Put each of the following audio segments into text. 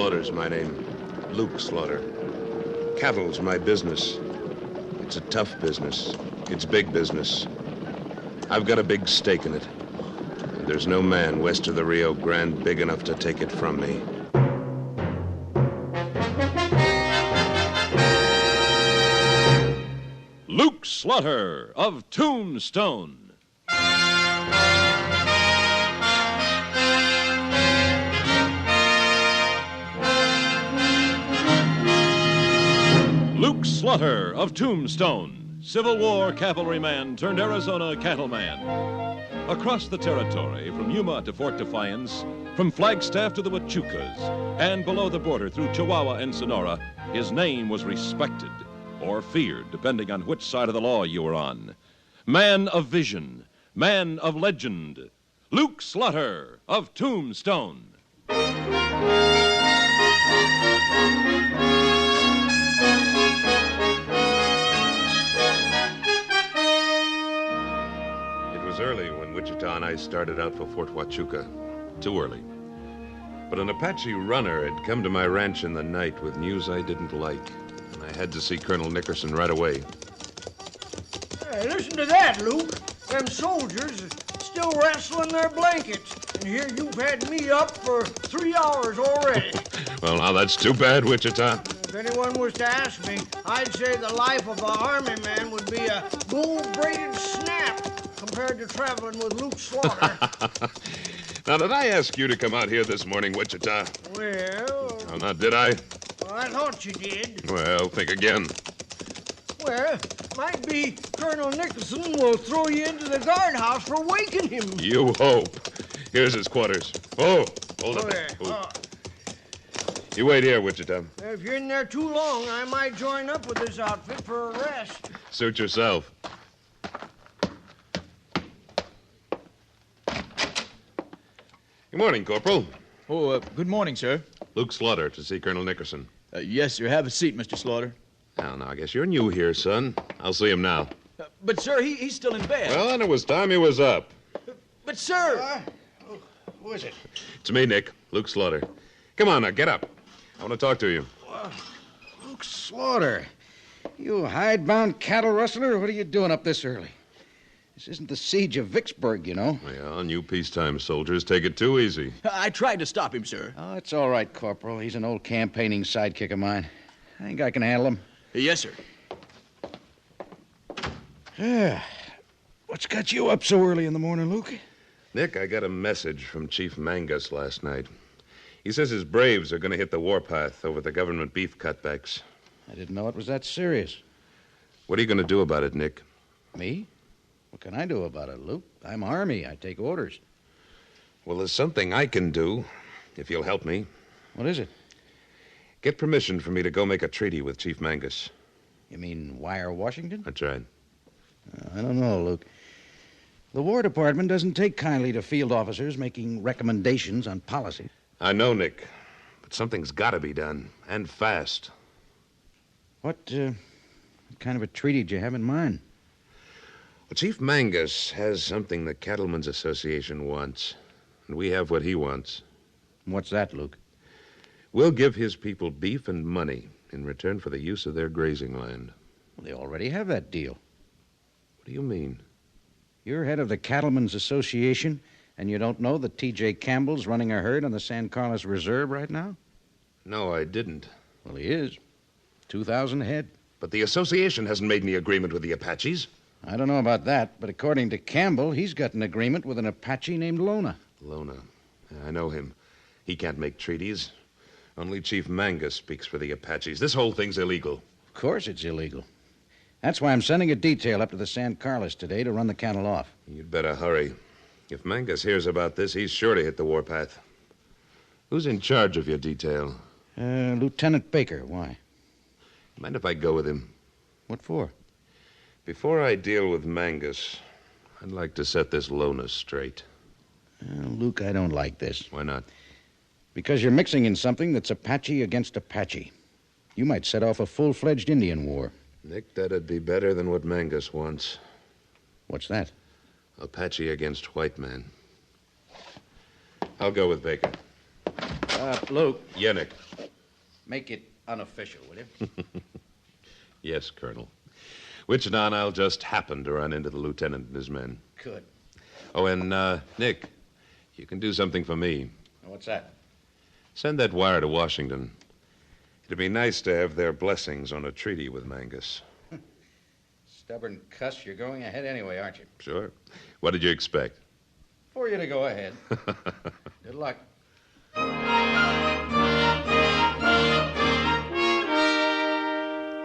Slaughter's my name. Luke Slaughter. Cattle's my business. It's a tough business. It's big business. I've got a big stake in it. And there's no man west of the Rio Grande big enough to take it from me. Luke Slaughter of Tombstone. Luke Slaughter of Tombstone, Civil War cavalryman turned Arizona cattleman. Across the territory, from Yuma to Fort Defiance, from Flagstaff to the Huachucas, and below the border through Chihuahua and Sonora, his name was respected or feared, depending on which side of the law you were on. Man of vision, man of legend, Luke Slaughter of Tombstone. It was early when Wichita and I started out for Fort Huachuca. Too early. But an Apache runner had come to my ranch in the night with news I didn't like. And I had to see Colonel Nickerson right away. Hey, listen to that, Luke. Them soldiers are still wrestling their blankets. And here you've had me up for 3 hours already. Well, now that's too bad, Wichita. If anyone was to ask me, I'd say the life of an army man would be a gold-braided snap compared to traveling with Luke Slaughter. Now, did I ask you to come out here this morning, Wichita? Well... Oh, now, did I? I thought you did. Well, think again. Well, might be Colonel Nickerson will throw you into the guardhouse for waking him. You hope. Here's his quarters. Oh, hold up. Yeah. Oh. You wait here, Wichita. If you're in there too long, I might join up with this outfit for a rest. Suit yourself. Good morning, Corporal. Oh, good morning, sir. Luke Slaughter to see Colonel Nickerson. Yes, sir. Have a seat, Mr. Slaughter. Now, I guess you're new here, son. I'll see him now. But, sir, he's still in bed. Well, then it was time he was up. But, sir... Who is it? It's me, Nick. Luke Slaughter. Come on, now, get up. I want to talk to you. Luke Slaughter. You hidebound cattle rustler? What are you doing up this early? This isn't the siege of Vicksburg, you know. Yeah, you peacetime soldiers take it too easy. I tried to stop him, sir. Oh, it's all right, Corporal. He's an old campaigning sidekick of mine. I think I can handle him. Yes, sir. Yeah. What's got you up so early in the morning, Luke? Nick, I got a message from Chief Mangus last night. He says his braves are going to hit the warpath over the government beef cutbacks. I didn't know it was that serious. What are you going to do about it, Nick? Me? What can I do about it, Luke? I'm Army. I take orders. Well, there's something I can do, if you'll help me. What is it? Get permission for me to go make a treaty with Chief Mangus. You mean wire Washington? That's right. I don't know, Luke. The War Department doesn't take kindly to field officers making recommendations on policy. I know, Nick, but something's got to be done, and fast. What kind of a treaty do you have in mind? Well, Chief Mangus has something the Cattlemen's Association wants, and we have what he wants. What's that, Luke? We'll give his people beef and money in return for the use of their grazing land. Well, they already have that deal. What do you mean? You're head of the Cattlemen's Association, and you don't know that T.J. Campbell's running a herd on the San Carlos Reserve right now? No, I didn't. Well, he is. 2,000 head. But the association hasn't made any agreement with the Apaches. I don't know about that, but according to Campbell, he's got an agreement with an Apache named Lona. Lona. I know him. He can't make treaties. Only Chief Mangus speaks for the Apaches. This whole thing's illegal. Of course it's illegal. That's why I'm sending a detail up to the San Carlos today to run the cattle off. You'd better hurry. If Mangus hears about this, he's sure to hit the warpath. Who's in charge of your detail? Lieutenant Baker. Why? Mind if I go with him? What for? Before I deal with Mangus, I'd like to set this Lona straight. Luke, I don't like this. Why not? Because you're mixing in something that's Apache against Apache. You might set off a full-fledged Indian war. Nick, that'd be better than what Mangus wants. What's that? Apache against white man. I'll go with Baker. Luke, Yeah, Nick. make it unofficial, will you? Yes, Colonel. Wichita and I'll just happen to run into the lieutenant and his men. Good. Oh, and, Nick, you can do something for me. What's that? Send that wire to Washington. It'd be nice to have their blessings on a treaty with Mangus. Stubborn cuss, you're going ahead anyway, aren't you? Sure. What did you expect? For you to go ahead. Good luck.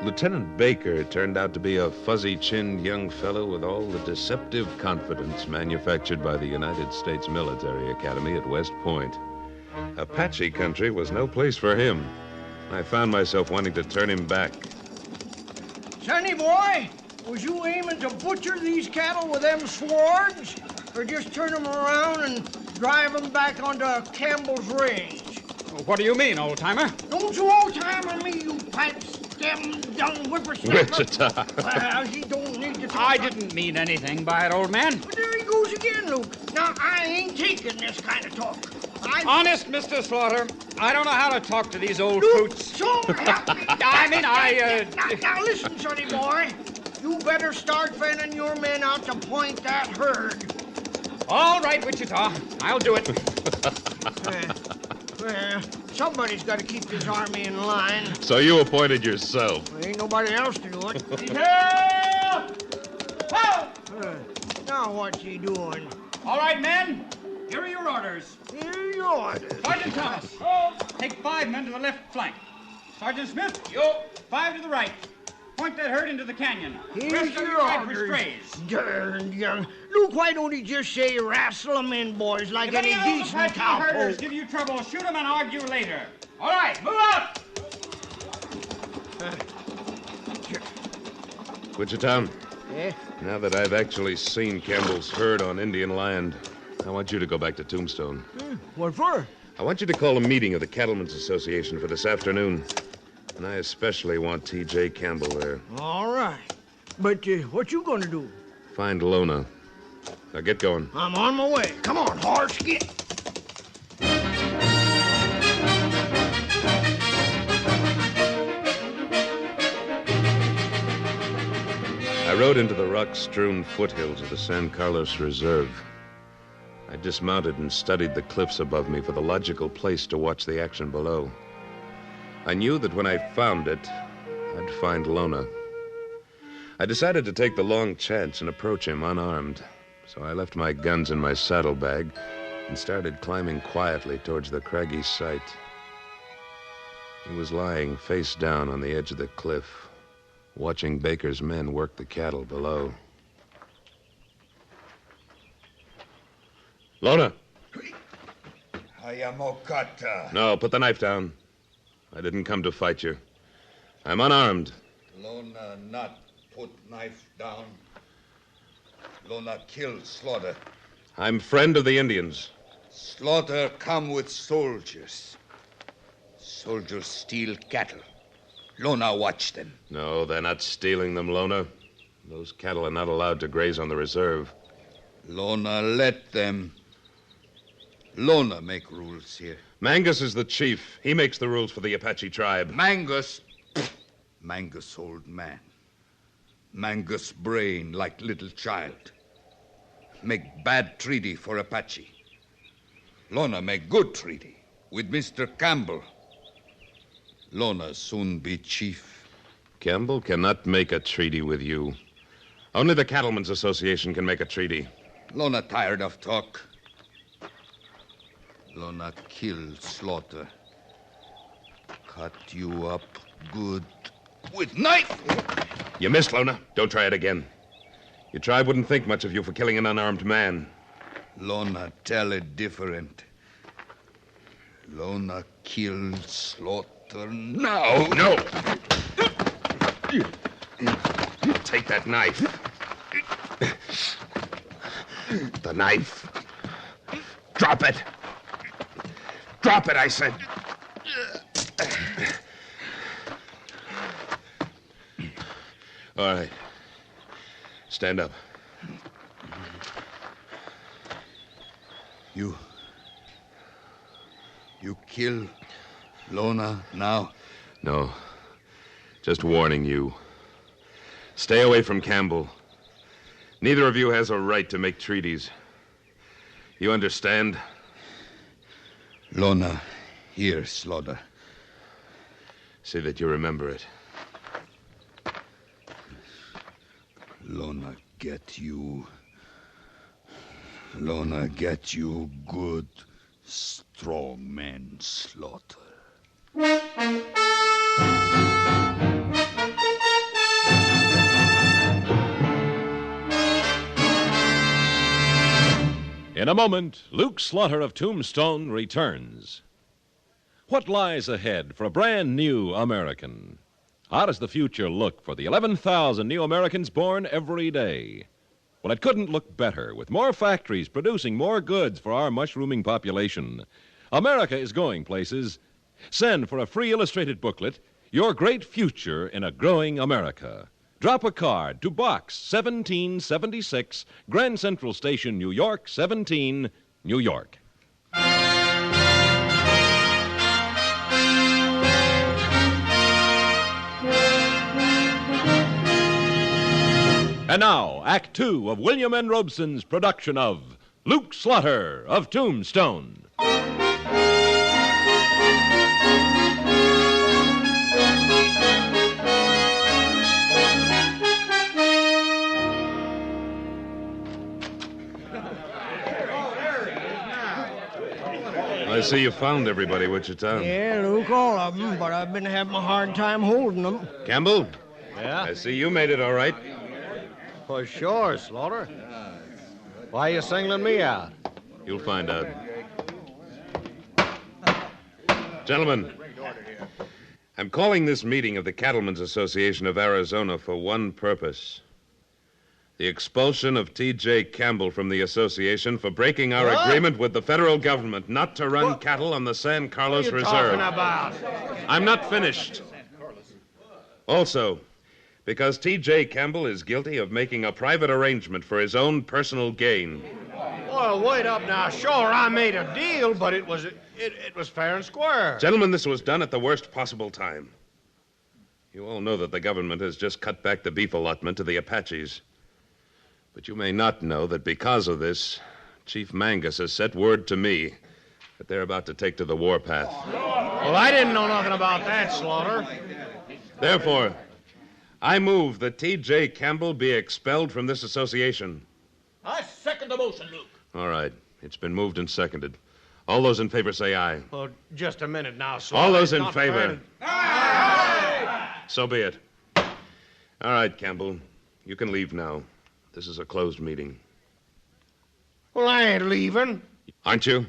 Lieutenant Baker turned out to be a fuzzy-chinned young fellow with all the deceptive confidence manufactured by the United States Military Academy at West Point. Apache country was no place for him. I found myself wanting to turn him back. Sonny boy, was you aiming to butcher these cattle with them swords? Or just turn them around and drive them back onto Campbell's range? What do you mean, old-timer? Don't you old-timer me, you pipe-stem young whippersnapper. Wichita. Well, he don't need to talk. I didn't mean anything by it, old man. Well, there he goes again, Luke. Now, I ain't taking this kind of talk. Honest, Mr. Slaughter, I don't know how to talk to these old Luke, coots. so help me. Now, listen, sonny boy. You better start fanning your men out to point that herd. All right, Wichita, I'll do it. Well, somebody's got to keep this army in line. So you appointed yourself. There ain't nobody else to do it. Help! Now what's he doing? All right, men, here are your orders. Here you are. Sergeant Thomas, take 5 men to the left flank. Sergeant Smith, you 5 to the right. Point that herd into the canyon. Here's Rest of your you ride for orders. strays. Darn young. Luke, why don't he just say wrestle 'em in, boys, like If any any of decent the herders cowpoke? give you trouble, shoot them and argue later. All right, move out! Wichita, Eh? now that I've actually seen Campbell's herd on Indian land, I want you to go back to Tombstone. What for? I want you to call a meeting of the Cattlemen's Association for this afternoon. And I especially want T.J. Campbell there. All right. But what you gonna do? Find Lona. Now get going. I'm on my way. Come on, horse, get. I rode into the rock-strewn foothills of the San Carlos Reserve. I dismounted and studied the cliffs above me for the logical place to watch the action below. I knew that when I found it, I'd find Lona. I decided to take the long chance and approach him unarmed. So I left my guns in my saddlebag and started climbing quietly towards the craggy site. He was lying face down on the edge of the cliff, watching Baker's men work the cattle below. Lona! Hayamokata. No, put the knife down. I didn't come to fight you. I'm unarmed. Lona not put knife down. Lona kill Slaughter. I'm friend of the Indians. Slaughter come with soldiers. Soldiers steal cattle. Lona watch them. No, they're not stealing them, Lona. Those cattle are not allowed to graze on the reserve. Lona let them. Lona make rules here. Mangus is the chief. He makes the rules for the Apache tribe. Mangus. Mangus old man. Mangus brain like little child. Make bad treaty for Apache. Lona make good treaty with Mr. Campbell. Lona soon be chief. Campbell cannot make a treaty with you. Only the Cattlemen's Association can make a treaty. Lona tired of talk. Lona kill Slaughter. Cut you up good with knife. You missed, Lona. Don't try it again. Your tribe wouldn't think much of you for killing an unarmed man. Lona tell it different. Lona kill Slaughter now. No! Take that knife. The knife. Drop it. Drop it, I said. All right. Stand up. You kill Lona now? No. Just warning you. Stay away from Campbell. Neither of you has a right to make treaties. You understand? Lona, here, Slaughter. See that you remember it. Lona get you. Lona get you good, strong man, Slaughter. In a moment, Luke Slaughter of Tombstone returns. What lies ahead for a brand new American? How does the future look for the 11,000 new Americans born every day? Well, it couldn't look better. With more factories producing more goods for our mushrooming population, America is going places. Send for a free illustrated booklet, Your Great Future in a Growing America. Drop a card to Box 1776, Grand Central Station, New York, 17, New York. And now, Act Two of William N. Robson's production of Luke Slaughter of Tombstone. I see you found everybody, Wichita. Yeah, Luke, all of them, but I've been having a hard time holding them. Campbell? Yeah? I see you made it all right. For sure, Slaughter. Why are you singling me out? You'll find out. Gentlemen, I'm calling this meeting of the Cattlemen's Association of Arizona for one purpose. The expulsion of T.J. Campbell from the association for breaking our agreement with the federal government not to run cattle on the San Carlos Reserve. What are you talking about? I'm not finished. Also, because T.J. Campbell is guilty of making a private arrangement for his own personal gain. Well, wait up now. Sure, I made a deal, but it was fair and square. Gentlemen, this was done at the worst possible time. You all know that the government has just cut back the beef allotment to the Apaches. But you may not know that because of this, Chief Mangus has sent word to me that they're about to take to the warpath. Well, I didn't know nothing about that, Slaughter. Therefore, I move that T.J. Campbell be expelled from this association. I second the motion, Luke. All right. It's been moved and seconded. All those in favor say aye. Well, just a minute now, Slaughter. All those in Not favor. fair. So be it. All right, Campbell. You can leave now. This is a closed meeting. Well, I ain't leaving. Aren't you?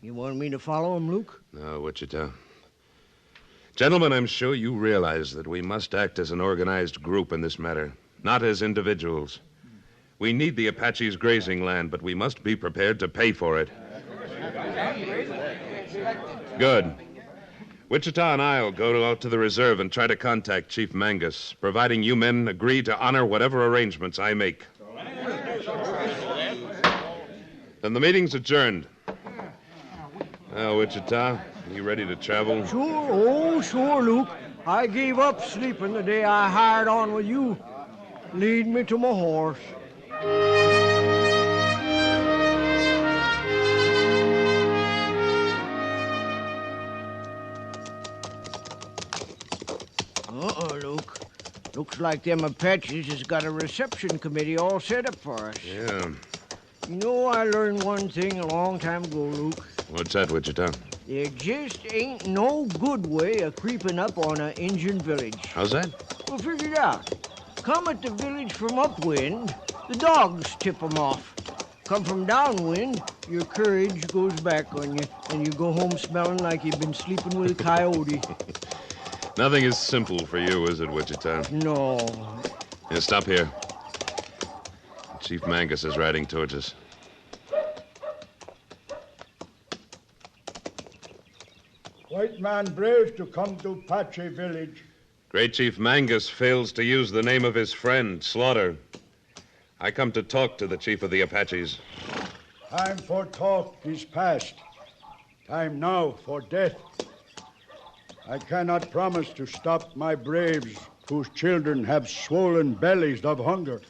You want me to follow him, Luke? No, Wichita. Gentlemen, I'm sure you realize that we must act as an organized group in this matter, not as individuals. We need the Apaches' grazing land, but we must be prepared to pay for it. Good. Wichita and I'll go out to the reserve and try to contact Chief Mangus, providing you men agree to honor whatever arrangements I make. Then the meeting's adjourned. Now, Wichita, you ready to travel? Sure, Luke. I gave up sleeping the day I hired on with you. Lead me to my horse. Luke. Looks like them Apaches has got a reception committee all set up for us. Yeah. You know, I learned one thing a long time ago, Luke. What's that, Wichita? There just ain't no good way of creeping up on an Indian village. How's that? Well, figure it out. Come at the village from upwind, the dogs tip 'em off. Come from downwind, your courage goes back on you, and you go home smelling like you've been sleeping with a coyote. Nothing is simple for you, is it, Wichita? No. Yeah, stop here. Chief Mangus is riding towards us. White man brave to come to Apache village. Great Chief Mangus fails to use the name of his friend, Slaughter. I come to talk to the chief of the Apaches. Time for talk is past. Time now for death. I cannot promise to stop my braves whose children have swollen bellies of hunger.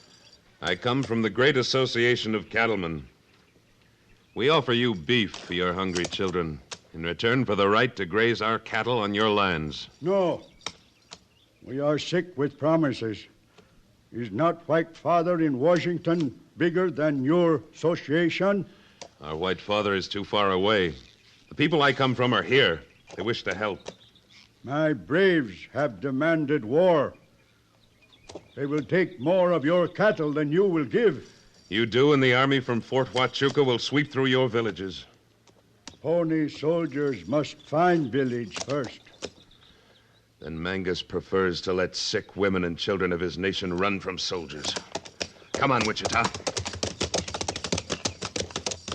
I come from the Great Association of Cattlemen. We offer you beef for your hungry children in return for the right to graze our cattle on your lands. No. We are sick with promises. Is not White Father in Washington bigger than your association? Our White Father is too far away. The people I come from are here. They wish to help. My braves have demanded war. They will take more of your cattle than you will give. You do, and the army from Fort Huachuca will sweep through your villages. Pony soldiers must find village first. Then Mangus prefers to let sick women and children of his nation run from soldiers. Come on, Wichita.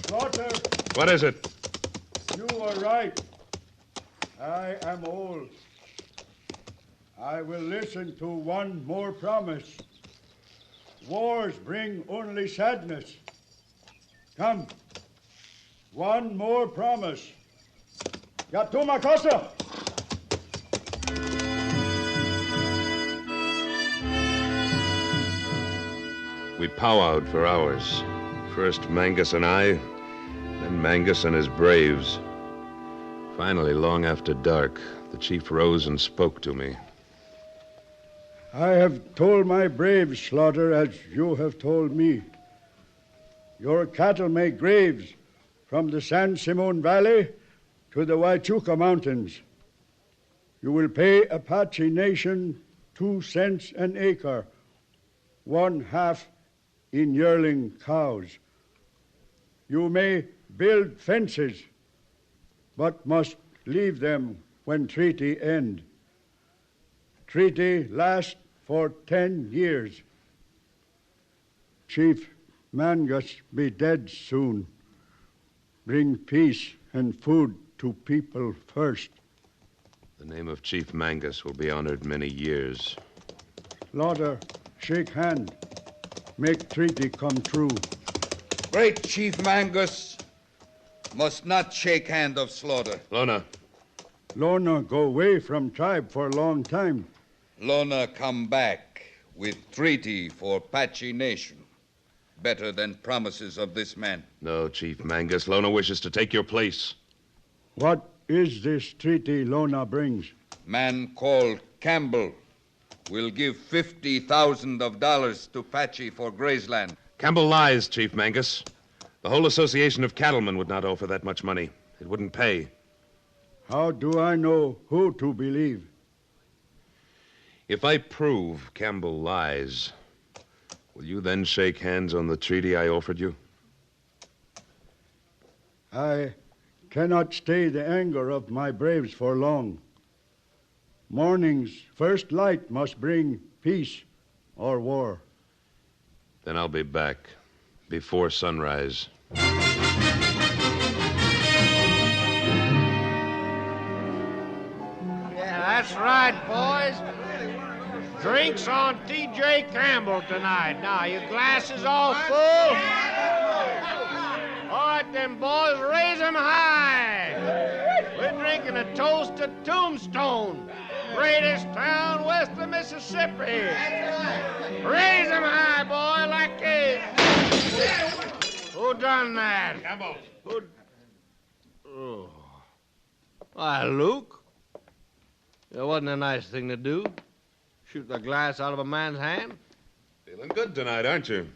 Slaughter, What is it? you are right. I am old. I will listen to one more promise. Wars bring only sadness. Come. One more promise. Yatuma Casa! We powwowed for hours. First Mangus and I, then Mangus and his braves. Finally, long after dark, the chief rose and spoke to me. I have told my braves, Slaughter, as you have told me. Your cattle make graves from the San Simon Valley to the Huachuca Mountains. You will pay Apache Nation 2 cents an acre, 1/2 in yearling cows. You may build fences, but must leave them when treaty end. Treaty last for 10 years. Chief Mangus be dead soon. Bring peace and food to people first. The name of Chief Mangus will be honored many years. Slaughter, shake hand. Make treaty come true. Great Chief Mangus must not shake hand of Slaughter. Lona. Lona go away from tribe for a long time. Lona come back with treaty for Apache Nation. Better than promises of this man. No, Chief Mangus. Lona wishes to take your place. What is this treaty Lona brings? Man called Campbell will give $50,000 to Apache for grazeland. Campbell lies, Chief Mangus. The whole association of cattlemen would not offer that much money. It wouldn't pay. How do I know who to believe? If I prove Campbell lies, will you then shake hands on the treaty I offered you? I cannot stay the anger of my braves for long. Morning's first light must bring peace or war. Then I'll be back before sunrise. Yeah, that's right, boys. Drinks on T.J. Campbell tonight. Now, your glasses all full? All right, then, boys, raise 'em high. We're drinking a toast to Tombstone, greatest town west of Mississippi. Raise 'em high, boy, like this. Who done that? Campbell. Who? Oh. Why, Luke. It wasn't a nice thing to do. Shoot the glass out of a man's hand. Feeling good tonight, aren't you?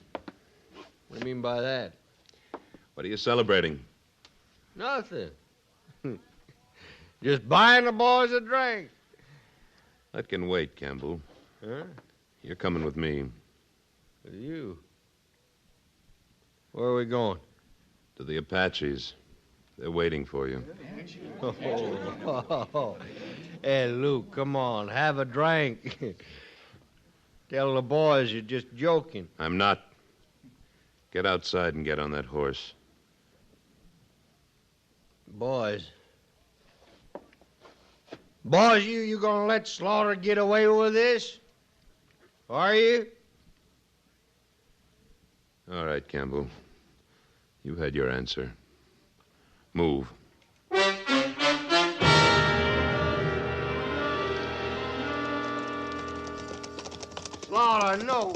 What do you mean by that? What are you celebrating? Nothing. Just buying the boys a drink. That can wait, Campbell. Huh? You're coming with me With you. Where are we going? to the Apaches. They're waiting for you. Hey, Luke, come on. Have a drink. Tell the boys you're just joking. I'm not. Get outside and get on that horse. Boys, you gonna let Slaughter get away with this? Are you? All right, Campbell. You had your answer. Move. Slaughter, no.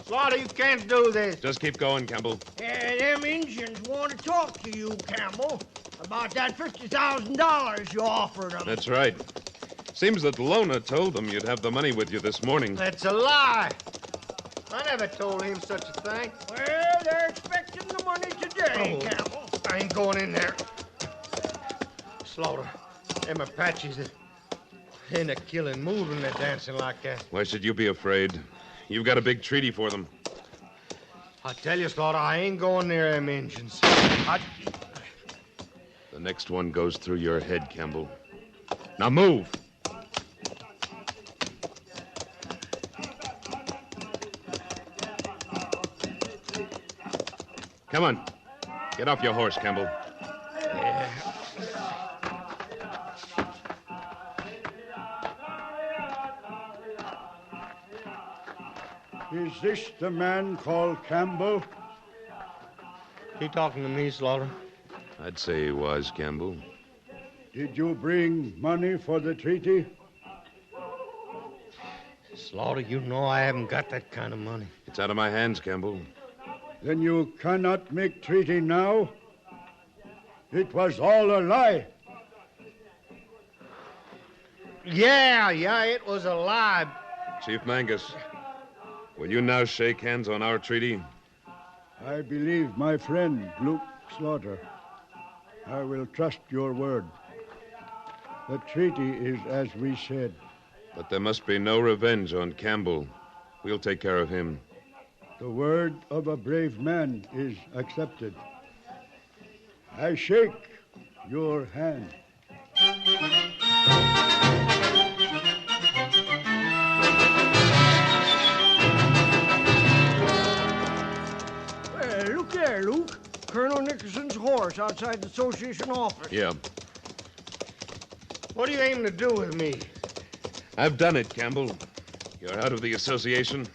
Slaughter, you can't do this. Just keep going, Campbell. Them Indians want to talk to you, Campbell, about that $50,000 you offered them. That's right. Seems that Lona told them you'd have the money with you this morning. That's a lie. I never told him such a thing. Well, they're expecting the money today, Campbell. I ain't going in there. Slaughter, them Apaches, they're in a killing mood when they're dancing like that. Why should you be afraid? You've got a big treaty for them. I tell you, Slaughter, I ain't going near them Injuns. The next one goes through your head, Campbell. Now move. Come on. Get off your horse, Campbell. Yeah. Is this the man called Campbell? He talking to me, Slaughter? I'd say he was, Campbell. Did you bring money for the treaty? Slaughter, you know I haven't got that kind of money. It's out of my hands, Campbell. Then you cannot make treaty now? It was all a lie. Yeah, it was a lie. Chief Mangus, will you now shake hands on our treaty? I believe my friend, Luke Slaughter. I will trust your word. The treaty is as we said. But there must be no revenge on Campbell. We'll take care of him. The word of a brave man is accepted. I shake your hand. Well, look there, Luke. Colonel Nickerson's horse outside the association office. Yeah. What are you aiming to do with me? I've done it, Campbell. You're out of the association.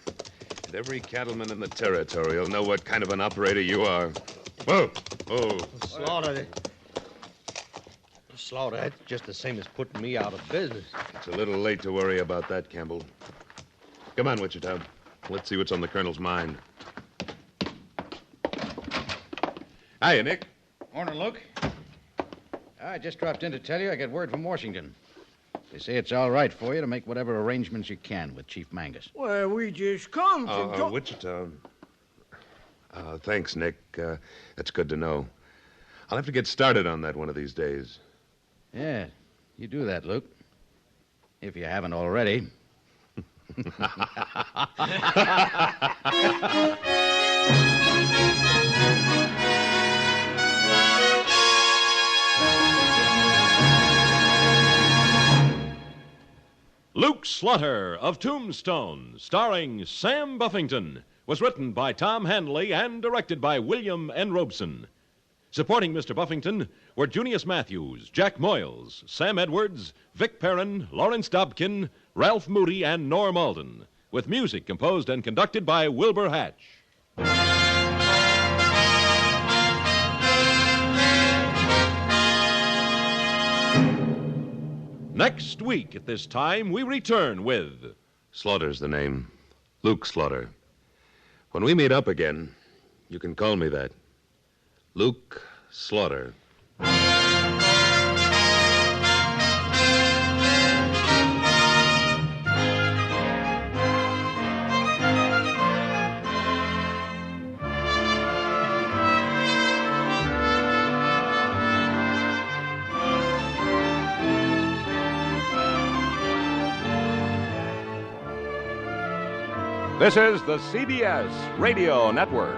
And every cattleman in the territory will know what kind of an operator you are. Whoa! Oh. Slaughter, that's just the same as putting me out of business. It's a little late to worry about that, Campbell. Come on, Wichita. Let's see what's on the colonel's mind. Hiya, Nick. Morning, Luke. I just dropped in to tell you I got word from Washington. They say it's all right for you to make whatever arrangements you can with Chief Mangus. Well, we just come from... Wichita. Thanks, Nick. That's good to know. I'll have to get started on that one of these days. Yeah, you do that, Luke. If you haven't already. Luke Slaughter of Tombstone, starring Sam Buffington, was written by Tom Hanley and directed by William N. Robson. Supporting Mr. Buffington were Junius Matthews, Jack Moyles, Sam Edwards, Vic Perrin, Lawrence Dobkin, Ralph Moody, and Norm Alden, with music composed and conducted by Wilbur Hatch. Next week at this time, we return with... Slaughter's the name. Luke Slaughter. When we meet up again, you can call me that. Luke Slaughter. This is the CBS Radio Network.